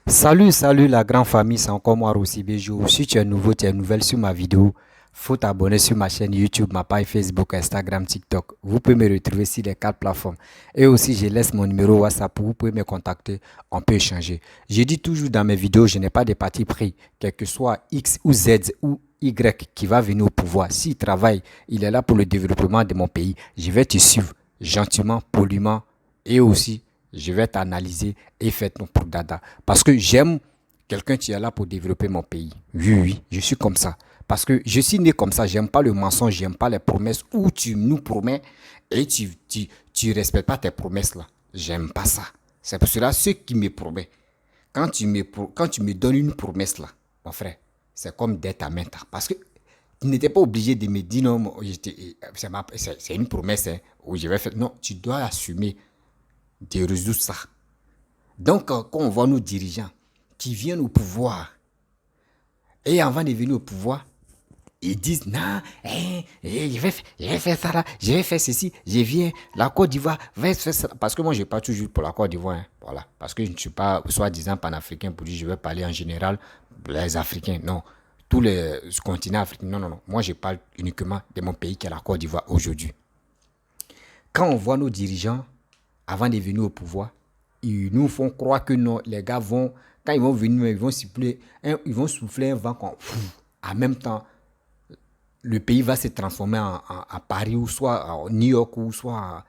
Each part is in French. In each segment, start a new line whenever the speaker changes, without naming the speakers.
Salut la grande famille, c'est encore moi Rossi Bejo. Si tu es nouveau, tu es nouvelle sur ma vidéo, faut t'abonner sur ma chaîne YouTube, ma page Facebook, Instagram, TikTok. Vous pouvez me retrouver sur les quatre plateformes. Et aussi, je laisse mon numéro WhatsApp, vous pouvez me contacter, on peut échanger. Je dis toujours dans mes vidéos, je n'ai pas de parti pris, quel que soit X ou Z ou Y qui va venir au pouvoir. S'il travaille, il est là pour le développement de mon pays. Je vais te suivre gentiment, poliment et aussi je vais t'analyser et faire ton pour dada. Parce que j'aime quelqu'un qui est là pour développer mon pays. Oui, oui, je suis comme ça. Parce que je suis né comme ça, j'aime pas le mensonge, j'aime pas les promesses où tu nous promets et tu respectes pas tes promesses là. J'aime pas ça. C'est pour cela, ceux qui me promettent, quand tu me donnes une promesse là, mon frère, c'est comme d'être à main. Parce que tu n'étais pas obligé de me dire non, c'est une promesse hein, où je vais faire. Non, tu dois assumer de résoudre ça. Donc, quand on voit nos dirigeants qui viennent au pouvoir, et avant de venir au pouvoir, ils disent, non, je vais faire ça là, je vais faire ceci, je viens, la Côte d'Ivoire, va faire ça. Parce que moi, je ne pas toujours pour la Côte d'Ivoire. Hein, voilà. Parce que je ne suis pas, soi-disant, panafricain pour dire, je vais parler en général, les Africains. Non. Tous les continents africains. Non, non, non. Moi, je parle uniquement de mon pays qui est la Côte d'Ivoire aujourd'hui. Quand on voit nos dirigeants, avant de venir au pouvoir, ils nous font croire que non, les gars vont, quand ils vont venir, ils vont souffler un vent en même temps, le pays va se transformer à Paris ou soit à New York ou soit à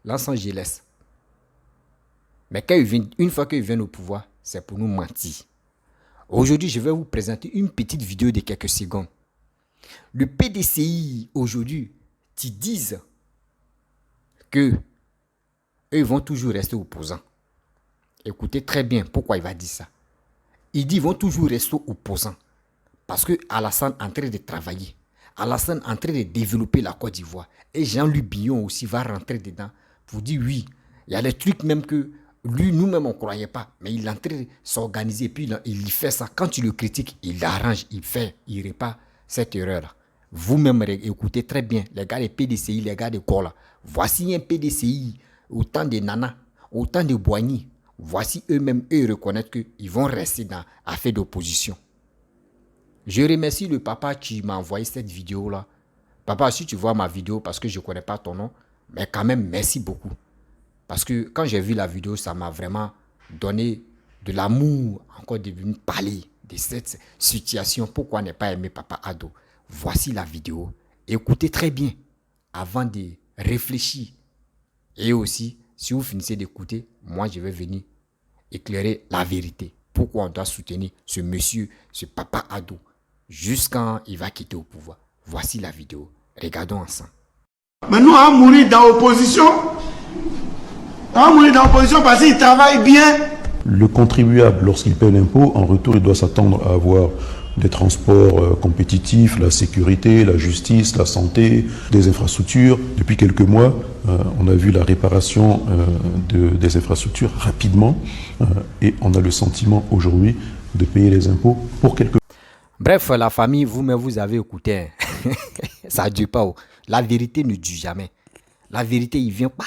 Los Angeles. Mais quand une fois qu'ils viennent au pouvoir, c'est pour nous mentir. Aujourd'hui, je vais vous présenter une petite vidéo de quelques secondes. Le PDCI, aujourd'hui, qui disent que eux vont toujours rester opposants. Écoutez très bien pourquoi il va dire ça. Il dit qu'ils vont toujours rester opposants. Parce que Alassane est en train de travailler. Alassane est en train de développer la Côte d'Ivoire. Et Jean-Luc Billon aussi va rentrer dedans pour dire oui. Il y a des trucs même que lui, nous-mêmes, on ne croyait pas. Mais il est en train de s'organiser. Puis il fait ça. Quand tu le critiques, il arrange, il fait, il répare cette erreur-là. Vous-même, écoutez très bien. Les gars des PDCI, les gars de Kola. Voici un PDCI. Autant de Nana, autant de Boigny. Voici eux-mêmes, eux reconnaissent qu'ils vont rester dans l'affaire d'opposition. Je remercie le papa qui m'a envoyé cette vidéo-là. Papa, si tu vois ma vidéo, parce que je ne connais pas ton nom, mais quand même, merci beaucoup. Parce que quand j'ai vu la vidéo, ça m'a vraiment donné de l'amour, encore de venir parler de cette situation. Pourquoi ne pas aimer Papa Ado? Voici la vidéo. Écoutez très bien avant de réfléchir. Et aussi, si vous finissez d'écouter, moi, je vais venir éclairer la vérité. Pourquoi on doit soutenir ce monsieur, ce Papa Ado, jusqu'à il va quitter au pouvoir. Voici la vidéo. Regardons ensemble.
Mais nous, on va mourir dans l'opposition. On va mourir dans l'opposition parce qu'il travaille bien.
Le contribuable, lorsqu'il paie l'impôt, en retour, il doit s'attendre à avoir des transports compétitifs, la sécurité, la justice, la santé, des infrastructures. Depuis quelques mois, on a vu la réparation des infrastructures rapidement et on a le sentiment aujourd'hui de payer les impôts pour quelques...
Bref, la famille, vous-même, vous avez écouté. Ça ne dure pas. La vérité ne dure jamais. La vérité, il vient pas.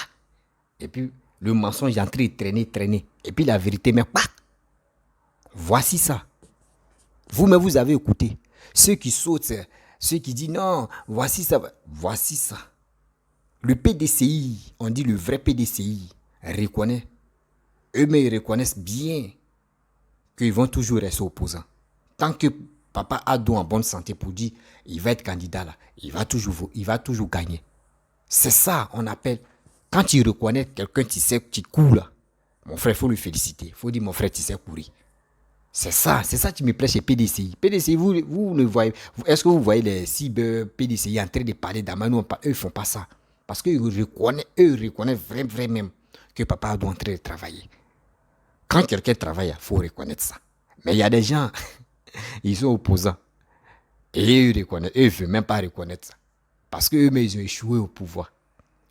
Et puis, le mensonge est en train de traîner. Et puis, la vérité, mais pas. Voici ça. Vous-même, vous avez écouté. Ceux qui sautent, ceux qui disent non, voici ça. Voici ça. Le PDCI, on dit le vrai PDCI, reconnaît. Eux-mêmes, ils reconnaissent bien qu'ils vont toujours rester opposants. Tant que Papa Ado en bonne santé pour dire il va être candidat là, il va toujours gagner. C'est ça, on appelle. Quand tu reconnais quelqu'un qui sait qui court là, mon frère, il faut le féliciter. Il faut dire mon frère, tu sais courir. C'est ça qui me plaît chez PDCI. PDCI, vous ne voyez, est-ce que vous voyez les cyber PDCI en train de parler d'Amano? Eux, ils ne font pas ça. Parce qu'eux reconnaissent vraiment que Papa doit en train de travailler. Quand quelqu'un travaille, il faut reconnaître ça. Mais il y a des gens, ils sont opposants. Et eux ne veulent même pas reconnaître ça. Parce qu'eux-mêmes, ils ont échoué au pouvoir.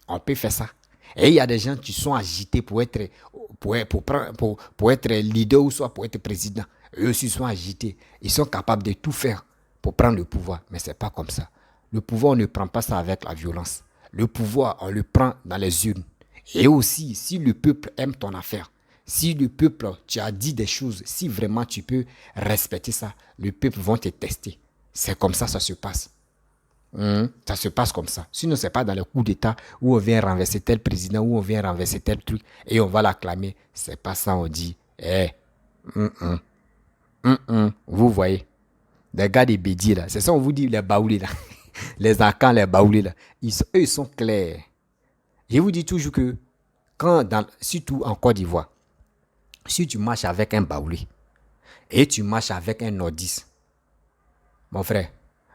On peut faire ça. Et il y a des gens qui sont agités pour être leader ou soit pour être président. Eux aussi sont agités. Ils sont capables de tout faire pour prendre le pouvoir. Mais ce n'est pas comme ça. Le pouvoir, on ne prend pas ça avec la violence. Le pouvoir, on le prend dans les urnes. Et aussi, si le peuple aime ton affaire, Si le peuple, tu as dit des choses, si vraiment tu peux respecter ça, le peuple vont te tester. C'est comme ça se passe. Ça se passe comme ça. Sinon, ce n'est pas dans le coup d'État où on vient renverser tel président, où on vient renverser tel truc et on va l'acclamer. C'est pas ça, on dit. Vous voyez, les gars des bédiers là, c'est ça on vous dit, les baoulés là, les acans, les baoulés là, eux ils sont clairs. Je vous dis toujours que, surtout en Côte d'Ivoire, si tu marches avec un baoulé et tu marches avec un nordiste, mon frère,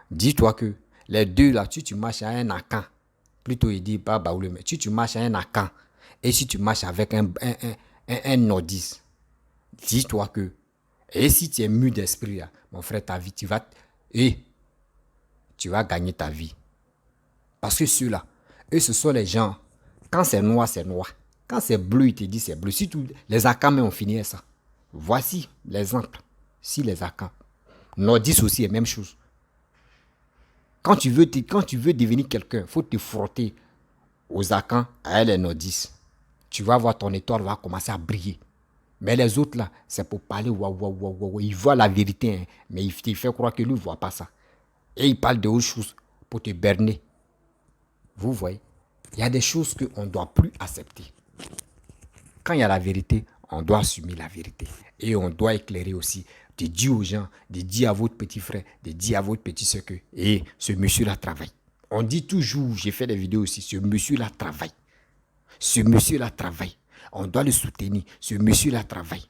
dis-toi que les deux là, si tu marches à un akan, plutôt il dit pas baoulé, mais si tu marches à un akan et si tu marches avec un nordiste, dis-toi que, et si tu es mûr d'esprit là, mon frère, ta vie, tu vas gagner ta vie. Parce que ceux-là, eux, ce sont les gens, quand c'est noir, c'est noir. Quand c'est bleu, il te dit c'est bleu. Si les Akans ont fini ça. Voici l'exemple. Si les Akans. Nordis aussi est la même chose. Quand tu veux devenir quelqu'un, il faut te frotter aux Akans, à les Nordis. Tu vas voir ton étoile va commencer à briller. Mais les autres là, c'est pour parler, ils voient la vérité, hein, mais il te fait croire que lui ne voit pas ça. Et il parle d'autres choses pour te berner. Vous voyez, il y a des choses qu'on ne doit plus accepter. Quand il y a la vérité, on doit assumer la vérité. Et on doit éclairer aussi, de dire aux gens, de dire à votre petit frère, de dire à votre petit soeur que ce monsieur-là travaille. On dit toujours, j'ai fait des vidéos aussi, ce monsieur-là travaille. Ce monsieur-là travaille. On doit le soutenir. Ce monsieur-là travaille.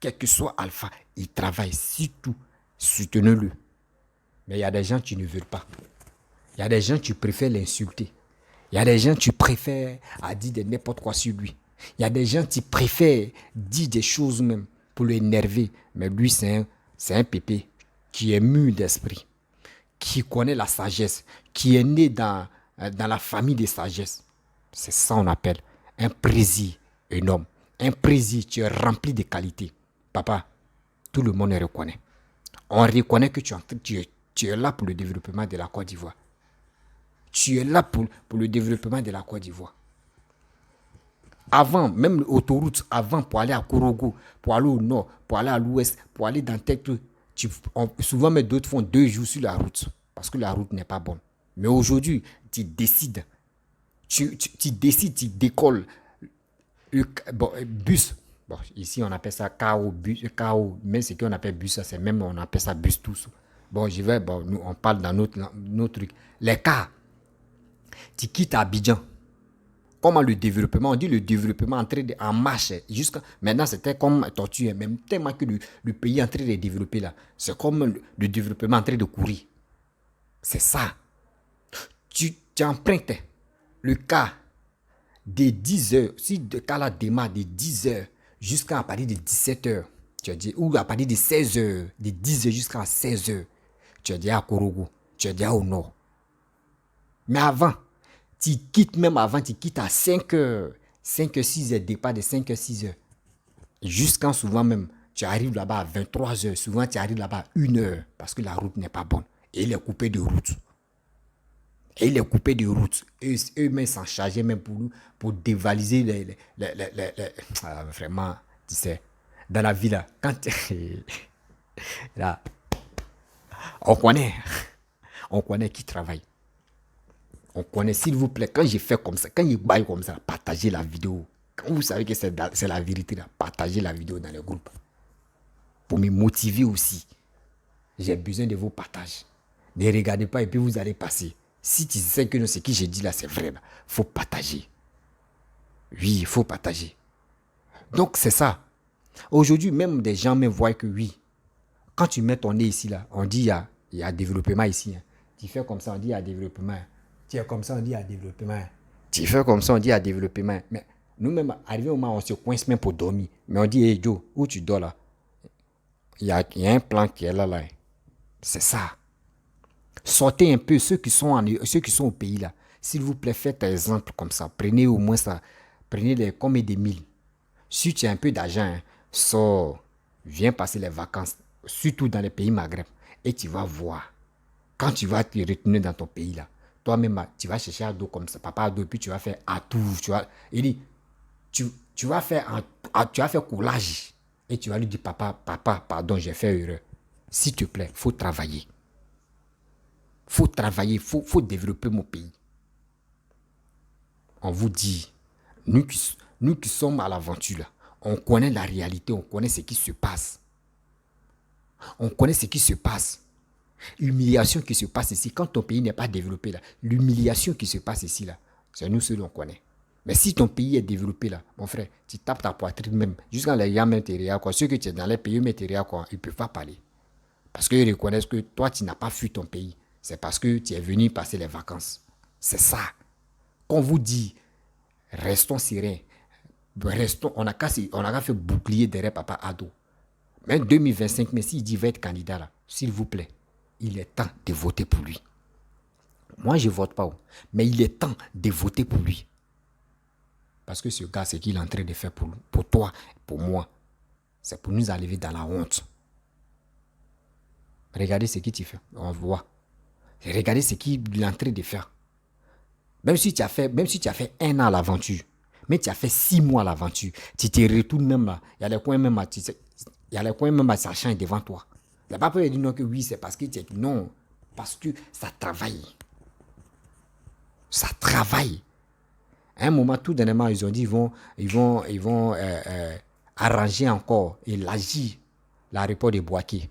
Quel que soit Alpha, il travaille. Surtout, soutenez-le. Mais il y a des gens qui ne veulent pas. Il y a des gens qui préfèrent l'insulter. Il y a des gens qui préfèrent dire de n'importe quoi sur lui. Il y a des gens qui préfèrent dire des choses même pour l'énerver. Mais lui, c'est un pépé qui est mûr d'esprit, qui connaît la sagesse, qui est né dans la famille des sagesses. C'est ça qu'on appelle un président. Un homme, un président, tu es rempli de qualités. Papa, tout le monde le reconnaît. On reconnaît que tu es là pour le développement de la Côte d'Ivoire. Tu es là pour le développement de la Côte d'Ivoire. Avant, même l'autoroute, avant, pour aller à Korogo, pour aller au nord, pour aller à l'ouest, pour aller dans tel truc, souvent, mais d'autres font 2 jours sur la route, parce que la route n'est pas bonne. Mais aujourd'hui, tu décides. Tu décides, tu décolles. Bus. Bon, ici, on appelle ça KO, bus, KO. Mais ce qu'on appelle bus, c'est même, on appelle ça bus tous. Bon, nous, on parle dans notre truc. Les cars, tu quittes Abidjan. Comment le développement, on dit le développement en marche. Jusqu'à maintenant, c'était comme tortue, même tellement que le pays est en train de développer là. C'est comme le développement en train de courir. C'est ça. Tu empruntes le car de 10 heures, si le cas là démarre de 10 heures jusqu'à partir de 17 heures, tu as dit, ou à partir de 16 heures, de 10 heures jusqu'à 16 heures, tu as dit à Korogo, tu as dit au nord. Mais avant, tu quittes à 5 heures, 5 heures, 6 heures, départ de 5 heures, 6 heures. Jusqu'à souvent même, tu arrives là-bas à 23 heures, souvent tu arrives là-bas à 1 heure, parce que la route n'est pas bonne. Et il est coupé de route. Et il est coupé de route. Eux-mêmes s'en chargeaient même pour dévaliser vraiment, tu sais, dans la vie là. Quand là, on connaît qui travaille. On connaît, s'il vous plaît, quand j'ai fait comme ça, quand il baille comme ça, partagez la vidéo. Quand vous savez que c'est la vérité là, partagez la vidéo dans le groupe. Pour me motiver aussi. J'ai besoin de vos partages. Ne regardez pas et puis vous allez passer. Si tu sais que ce que j'ai dit là, c'est vrai, il faut partager. Oui, il faut partager. Donc, c'est ça. Aujourd'hui, même des gens me voient que oui. Quand tu mets ton nez ici, là, on dit il y a développement ici. Hein. Tu fais comme ça, on dit il y a développement. Tu es comme ça, on dit il y a développement. Tu fais comme ça, on dit il y a développement. Mais nous-mêmes, arrivé au moment où on se coince même pour dormir. Mais on dit, hey Joe, où tu dors là? Il y a un plan qui est là. C'est ça. Sortez un peu ceux qui sont au pays là. S'il vous plaît, faites un exemple comme ça. Prenez au moins ça. Prenez combien de 1000. Si tu as un peu d'argent, hein, sors, viens passer les vacances, surtout dans les pays Maghreb. Et tu vas voir. Quand tu vas te retourner dans ton pays là, toi-même, tu vas chercher à dos comme ça. Papa à dos, puis tu vas faire à tout. Tu vois. Il dit, Tu vas faire courage. Et tu vas lui dire, papa, pardon, j'ai fait erreur. S'il te plaît, il faut travailler. Faut travailler, faut développer mon pays. On vous dit, nous qui sommes à l'aventure, là, on connaît la réalité, on connaît ce qui se passe. On connaît ce qui se passe. L'humiliation qui se passe ici, quand ton pays n'est pas développé, là, l'humiliation qui se passe ici, là, c'est nous ceux qu'on connaît. Mais si ton pays est développé, là, mon frère, tu tapes ta poitrine même, jusqu'à les gens même quoi. Ceux que tu es dans les pays matériels, quoi, ils ne peuvent pas parler. Parce qu'ils reconnaissent que toi, tu n'as pas fui ton pays. C'est parce que tu es venu passer les vacances. C'est ça. Qu'on vous dit, restons sereins. On a qu'à fait bouclier derrière Papa Ado. Mais 2025, mais s'il dit va être candidat là, s'il vous plaît, il est temps de voter pour lui. Moi, je ne vote pas, mais il est temps de voter pour lui. Parce que ce gars, ce qu'il est en train de faire pour toi, pour moi, c'est pour nous enlever dans la honte. Regardez ce qu'il fait, on voit. Regardez ce qu'il est en train de faire. Même si tu as fait 1 an à l'aventure, mais tu as fait 6 mois à l'aventure, tu te retournes même là, il y a les coins même à ça change devant toi. Il n'y a pas peur de dire non que oui, c'est parce que tu es... Non, parce que ça travaille. Ça travaille. À un moment, tout dernièrement, ils ont dit ils vont arranger encore et élargir l'aéroport de Bouaké.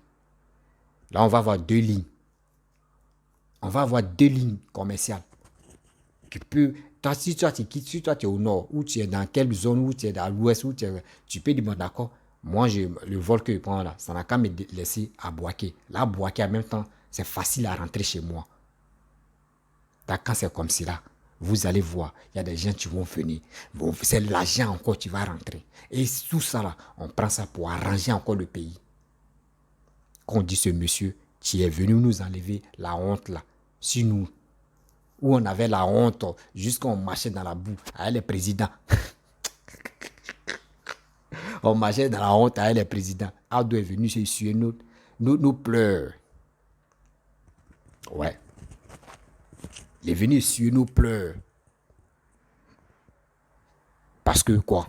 Là, on va avoir 2 lignes. On va avoir 2 lignes commerciales. Si toi, tu es au nord, ou tu es dans quelle zone, ou tu es dans l'ouest, tu peux dire, bon, d'accord, moi, le vol que je prends là, ça n'a qu'à me laisser à Bouaké. Là, Bouaké, en même temps, c'est facile à rentrer chez moi. Quand c'est comme cela, vous allez voir, il y a des gens qui vont venir. C'est l'argent encore qui va rentrer. Et tout ça là, on prend ça pour arranger encore le pays. Quand on dit ce monsieur qui est venu nous enlever la honte là, sur nous, où on avait la honte jusqu'on marchait dans la boue avec les présidents. On marchait dans la honte avec les présidents. Ado est venu se essuyer nos pleurs. Ouais. Il est venu essuyer nos pleurs. Parce que quoi?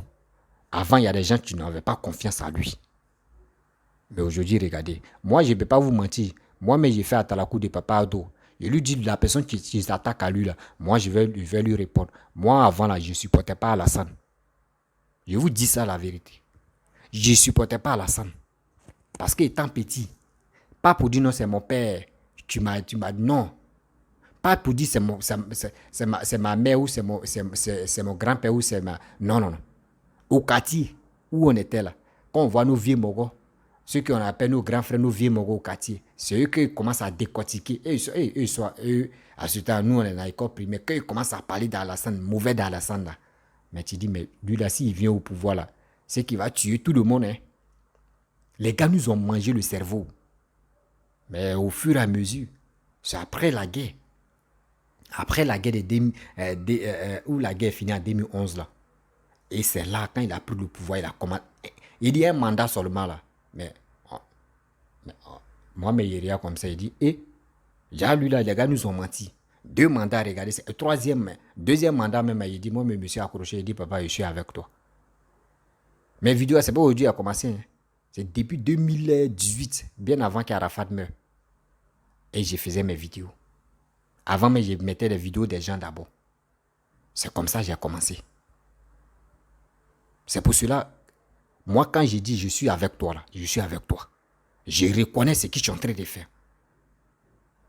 Avant, il y a des gens qui n'avaient pas confiance en lui. Mais aujourd'hui, regardez. Moi, je ne peux pas vous mentir. Moi-même, j'ai fait à la cour de Papa Ado. Je lui dis la personne qui s'attaque à lui là. Moi, je vais lui répondre. Moi, avant là, je ne supportais pas Alassane. Je vous dis ça la vérité. Je ne supportais pas Alassane. Parce qu'étant petit, pas pour dire non, c'est mon père. Tu m'as dit non. Pas pour dire c'est ma mère ou c'est mon grand-père ou c'est ma... Non. Au quartier où on était là, quand on voit nos vieux mogos, ceux qu'on appelle nos grands frères, nos vieux mogos au quartier, c'est eux qui commencent à décortiquer. Eux, à ce temps, nous, on est dans l'école primaire, quand ils commencent à parler d'Alassane, mauvais d'Alassane là. Mais tu dis, mais lui là, s'il vient au pouvoir là, c'est qu'il va tuer tout le monde. Hein. Les gars nous ont mangé le cerveau. Mais au fur et à mesure, c'est après la guerre. Après la guerre où la guerre finit en 2011 là. Et c'est là, quand il a pris le pouvoir, il a commencé. Il y a un mandat seulement là. Moi, mais il y a comme ça, il dit, déjà lui là, les gars nous ont menti. 2 mandats, regardez, c'est le deuxième mandat même, il dit, moi, mais monsieur accroché, il dit, papa, je suis avec toi. Mes vidéos, c'est pas aujourd'hui qu'il a commencé. Hein. C'est depuis 2018, bien avant qu'Arafat meure. Et je faisais mes vidéos. Avant, mais je mettais les vidéos des gens d'abord. C'est comme ça que j'ai commencé. C'est pour cela, moi, quand j'ai dit je suis avec toi, là, je suis avec toi. Je reconnais ce que tu es en train de faire.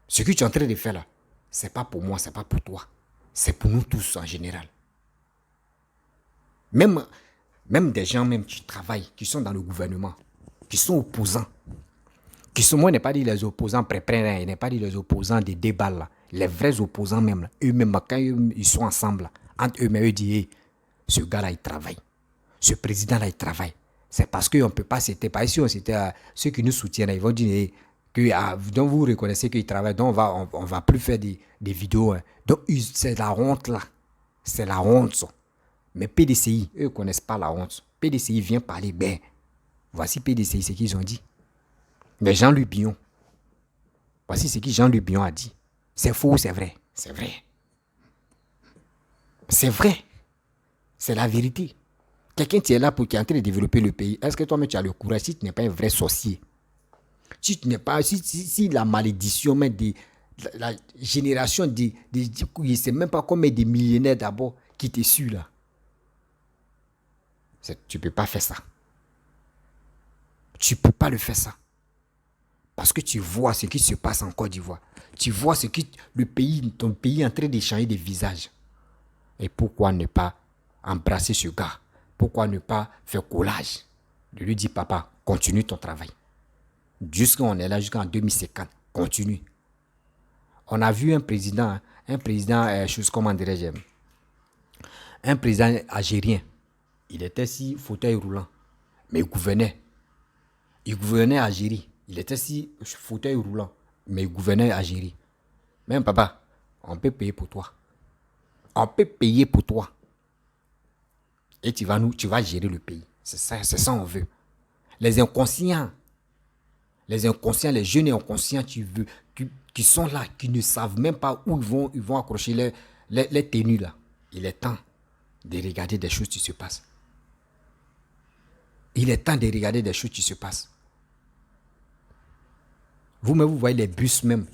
Ce que tu es en train de faire, là, ce n'est pas pour moi, ce n'est pas pour toi. C'est pour nous tous en général. Même des gens même qui travaillent, qui sont dans le gouvernement, qui sont opposants, moi, je n'ai pas dit les opposants pré-pré, je n'ai pas dit les opposants des débats, là. Les vrais opposants même, là, eux-mêmes, quand ils sont ensemble, là, entre eux-mêmes, ils disent, hey, ce gars-là, il travaille. Ce président-là, il travaille. C'est parce qu'on ne peut pas s'éteindre. Pas si on s'était ceux qui nous soutiennent, ils vont dire hey, que donc vous reconnaissez qu'il travaille, donc on va plus faire des vidéos. Hein. Donc c'est la honte là. C'est la honte. Ça. Mais PDCI, eux ne connaissent pas la honte. PDCI vient parler, ben, voici PDCI, ce qu'ils ont dit. Mais Jean-Louis Billon, voici ce que Jean-Louis Billon a dit. C'est faux ou c'est vrai? C'est vrai. C'est vrai. C'est la vérité. Quelqu'un qui est là qui est en train de développer le pays. Est-ce que toi-même tu as le courage si tu n'es pas un vrai sorcier? Si tu n'es pas, si la malédiction, même la génération je ne sais même pas combien de millénaires d'abord qui te suit là. Tu ne peux pas faire ça. Tu ne peux pas le faire ça. Parce que tu vois ce qui se passe en Côte d'Ivoire. Tu vois ton pays est en train de changer de visage. Et pourquoi ne pas embrasser ce gars? Pourquoi ne pas faire collage? Je lui dis, papa, continue ton travail. On est là jusqu'en 2050. Continue. On a vu un président, comment dirais-je, un président algérien. Il était si fauteuil roulant, mais il gouvernait. Il gouvernait Algérie. Il était si fauteuil roulant, mais il gouvernait Algérie. Même papa, on peut payer pour toi. On peut payer pour toi. Et tu vas gérer le pays. C'est ça on veut. Les inconscients, les jeunes inconscients qui sont là, qui ne savent même pas où ils vont accrocher les tenues là. Il est temps de regarder des choses qui se passent. Il est temps de regarder des choses qui se passent. Vous-même, vous voyez les bus même.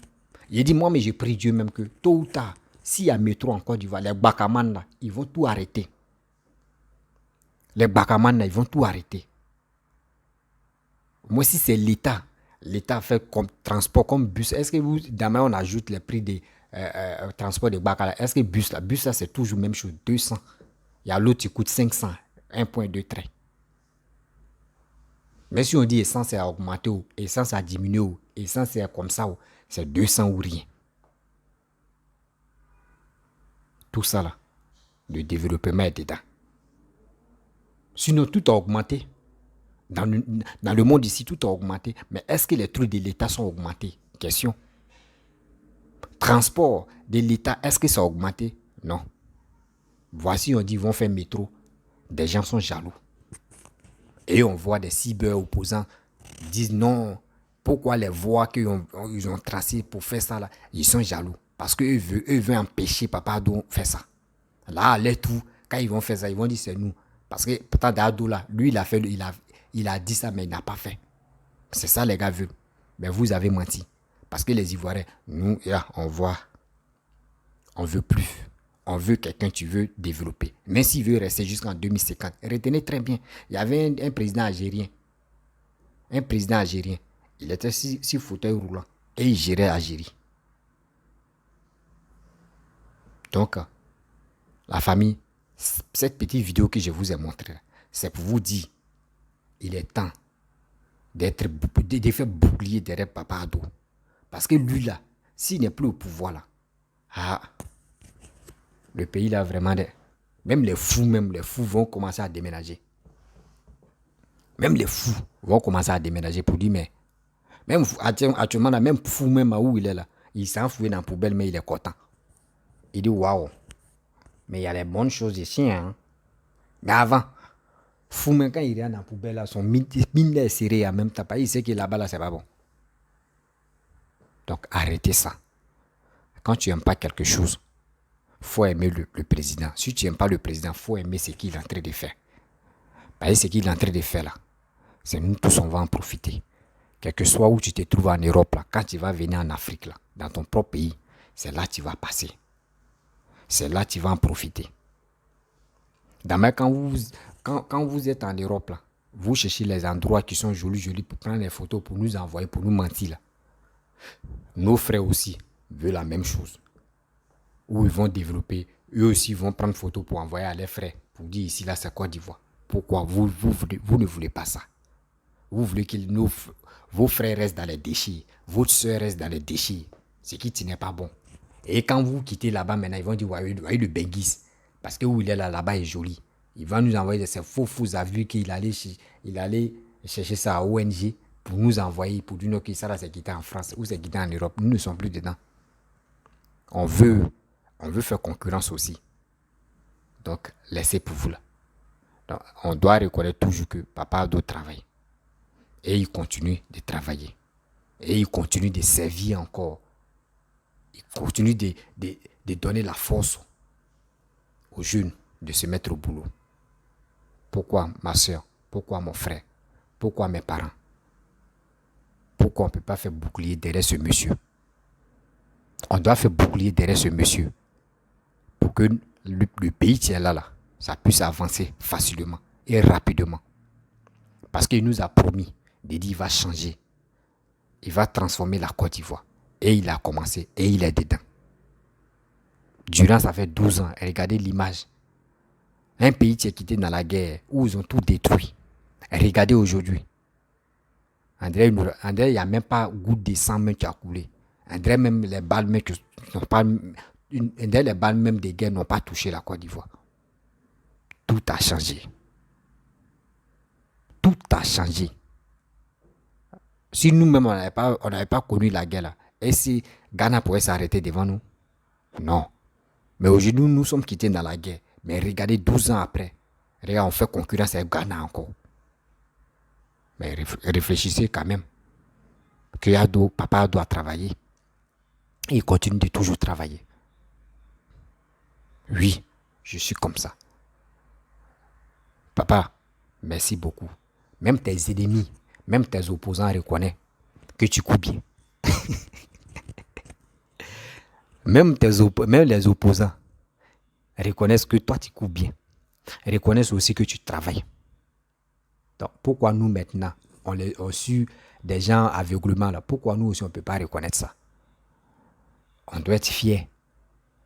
Il dit, moi, mais j'ai prie Dieu même que tôt ou tard, s'il y a métro en Côte d'Ivoire, les Bakaman là, ils vont tout arrêter. Les Bakaman là, ils vont tout arrêter. Moi, si c'est l'État fait comme transport, comme bus, est-ce que demain on ajoute les prix des transports de Bakala? Est-ce que bus là, c'est toujours la même chose, 200. Il y a l'autre qui coûte 500, 1,2 train. Mais si on dit essence a augmenté, essence a diminué, essence est comme ça, c'est 200 ou rien. Tout ça là, le développement est dedans. Sinon, tout a augmenté. Dans le monde ici, tout a augmenté. Mais est-ce que les trucs de l'État sont augmentés? Question. Transport de l'État, est-ce que ça a augmenté? Non. Voici, on dit, ils vont faire métro. Des gens sont jaloux. Et on voit des cyber opposants disent non. Pourquoi les voies qu'ils ont tracées pour faire ça là, ils sont jaloux. Parce qu'eux veulent empêcher Papa Ado faire ça. Là, les tout, quand ils vont faire ça, ils vont dire c'est nous. Parce que Papa Ado là, lui il a dit ça mais il n'a pas fait. C'est ça les gars veulent. Mais vous avez menti. Parce que les Ivoiriens, nous, on voit. On veut plus. On veut quelqu'un qui veut développer. Mais s'il veut rester jusqu'en 2050, retenez très bien. Il y avait un président algérien. Il était si fauteuil roulant. Et il gérait Algérie. Donc, la famille, cette petite vidéo que je vous ai montrée, c'est pour vous dire, il est temps de faire bouclier derrière Papa Ado. Parce que lui là, s'il n'est plus au pouvoir là, le pays là vraiment, même les fous vont commencer à déménager. Même les fous vont commencer à déménager pour dire, mais même actuellement là, même fou même où il est là, il s'est enfoué dans la poubelle mais il est content. Il dit waouh, mais il y a les bonnes choses ici hein. Mais avant, fou même quand il est dans la poubelle là, son mine est serré en même temps, il sait que là-bas là c'est pas bon. Donc arrêtez ça. Quand tu n'aimes pas quelque chose, faut aimer le président. Si tu n'aimes pas le président, faut aimer ce qu'il est en train de faire. Parce que ce qu'il est en train de faire là, c'est nous tous on va en profiter. Quel que soit où tu te trouves en Europe là, quand tu vas venir en Afrique là, dans ton propre pays, c'est là que tu vas passer. C'est là que tu vas en profiter. Demain quand vous êtes en Europe là, vous cherchez les endroits qui sont jolis pour prendre des photos, pour nous envoyer, pour nous mentir là. Nos frères aussi veulent la même chose. Où ils vont développer, eux aussi vont prendre photo pour envoyer à leurs frères, pour dire ici là c'est Côte d'Ivoire. Pourquoi vous ne voulez pas ça? Vous voulez que vos frères restent dans les déchets, votre soeur reste dans les déchets, ce qui n'est pas bon. Et quand vous quittez là-bas maintenant, ils vont dire voyez le Benguis, parce que où il est là-bas est joli. Il va nous envoyer ces faux avis qu'il allait chercher ça à ONG pour nous envoyer, pour dire que ça là c'est quitté en France ou c'est quitté en Europe. Nous ne sommes plus dedans. On veut faire concurrence aussi. Donc, laissez pour vous là. Donc, on doit reconnaître toujours que Papa doit travailler. Et il continue de travailler. Et il continue de servir encore. Il continue de donner la force aux jeunes de se mettre au boulot. Pourquoi ma soeur? Pourquoi mon frère? Pourquoi mes parents? Pourquoi on ne peut pas faire bouclier derrière ce monsieur? On doit faire bouclier derrière ce monsieur pour que le pays qui est là, ça puisse avancer facilement et rapidement. Parce qu'il nous a promis, il dit il va changer. Il va transformer la Côte d'Ivoire. Et il a commencé et il est dedans. Durant, ça fait 12 ans. Regardez l'image. Un pays qui est quitté dans la guerre, où ils ont tout détruit. Regardez aujourd'hui. André, il n'y a même pas goutte de sang même qui a coulé. André, même les balles même les balles même des guerres n'ont pas touché la Côte d'Ivoire. Tout a changé. Tout a changé. Si nous-mêmes, on n'avait pas connu la guerre là, et si Ghana pourrait s'arrêter devant nous? Non. Mais aujourd'hui, nous sommes quittés dans la guerre. Mais regardez, 12 ans après, regarde, on fait concurrence avec Ghana encore. Mais réfléchissez quand même. Que papa doit travailler. Et il continue de toujours travailler. Oui, je suis comme ça. Papa, merci beaucoup. Même tes ennemis, même tes opposants reconnaissent que tu coupes bien. Même les opposants reconnaissent que toi tu coupes bien. Reconnaissent aussi que tu travailles. Donc pourquoi nous maintenant, on a su des gens aveuglement là, pourquoi nous aussi on ne peut pas reconnaître ça? On doit être fier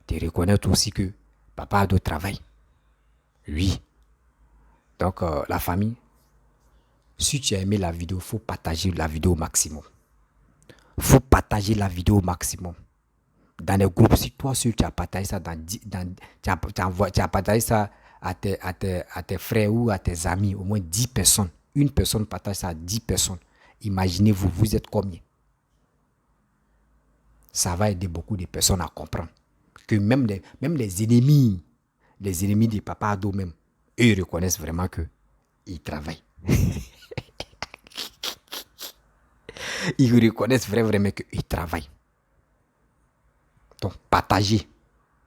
de reconnaître aussi que papa a d'autres travail. Oui. Donc la famille, si tu as aimé la vidéo, il faut partager la vidéo au maximum. Il faut partager la vidéo au maximum. Dans les groupes, si toi tu as partagé ça tu as partagé ça à tes frères ou à tes amis, au moins 10 personnes. Une personne partage ça à 10 personnes. Imaginez-vous, vous êtes combien? Ça va aider beaucoup de personnes à comprendre que même les ennemis de Papa Ado même, eux ils reconnaissent vraiment qu'ils travaillent. Ils reconnaissent vraiment qu'ils travaillent. Donc, partager,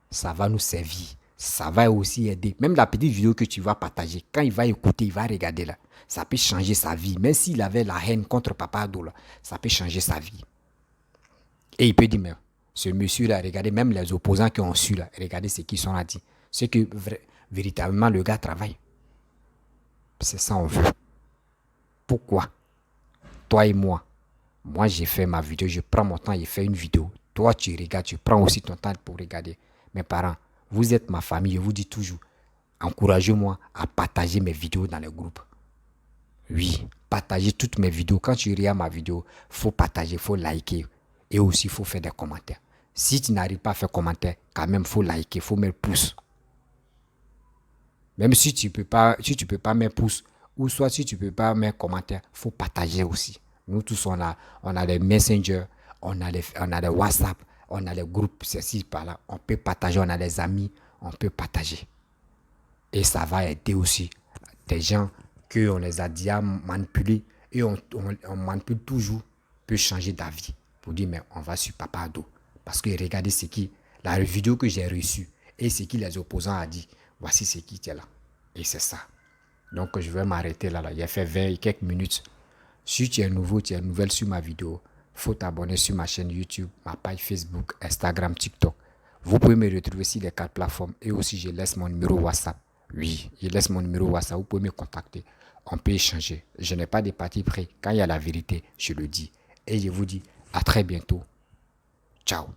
ça va nous servir. Ça va aussi aider. Même la petite vidéo que tu vas partager, quand il va écouter, il va regarder là, ça peut changer sa vie. Même s'il avait la haine contre Papa Ado là, ça peut changer sa vie. Et il peut dire, mais ce monsieur-là, regardez, même les opposants qui ont su là, regardez ce qu'ils sont là dit. C'est que véritablement le gars travaille. C'est ça on veut. Pourquoi? Toi et moi j'ai fait ma vidéo, je prends mon temps et fais une vidéo. Toi, tu regardes, tu prends aussi ton temps pour regarder. Mes parents, vous êtes ma famille, je vous dis toujours, encouragez-moi à partager mes vidéos dans les groupes. Oui, partagez toutes mes vidéos. Quand tu regardes ma vidéo, il faut partager, il faut liker. Et aussi, il faut faire des commentaires. Si tu n'arrives pas à faire commentaire, quand même, il faut liker, il faut mettre pouce. Même si tu peux pas mettre pouce, ou soit si tu ne peux pas mettre commentaire, il faut partager aussi. Nous tous, on a les messengers, on a les WhatsApp, on a les groupes, ceci, par là. On peut partager, on a les amis, on peut partager. Et ça va aider aussi des gens qu'on les a déjà manipulés et on manipule toujours, peut changer d'avis. Pour dire, mais on va sur Papa Ado. Parce que regardez la vidéo que j'ai reçue et ce que les opposants ont dit. Voici ce qui est là. Et c'est ça. Donc, je vais m'arrêter là. Il a fait 20 et quelques minutes. Si tu es nouveau, tu es nouvelle sur ma vidéo, il faut t'abonner sur ma chaîne YouTube, ma page Facebook, Instagram, TikTok. Vous pouvez me retrouver sur les 4 plateformes et aussi je laisse mon numéro WhatsApp. Oui, je laisse mon numéro WhatsApp, vous pouvez me contacter. On peut échanger. Je n'ai pas de parti pris. Quand il y a la vérité, je le dis. Et je vous dis à très bientôt. Ciao.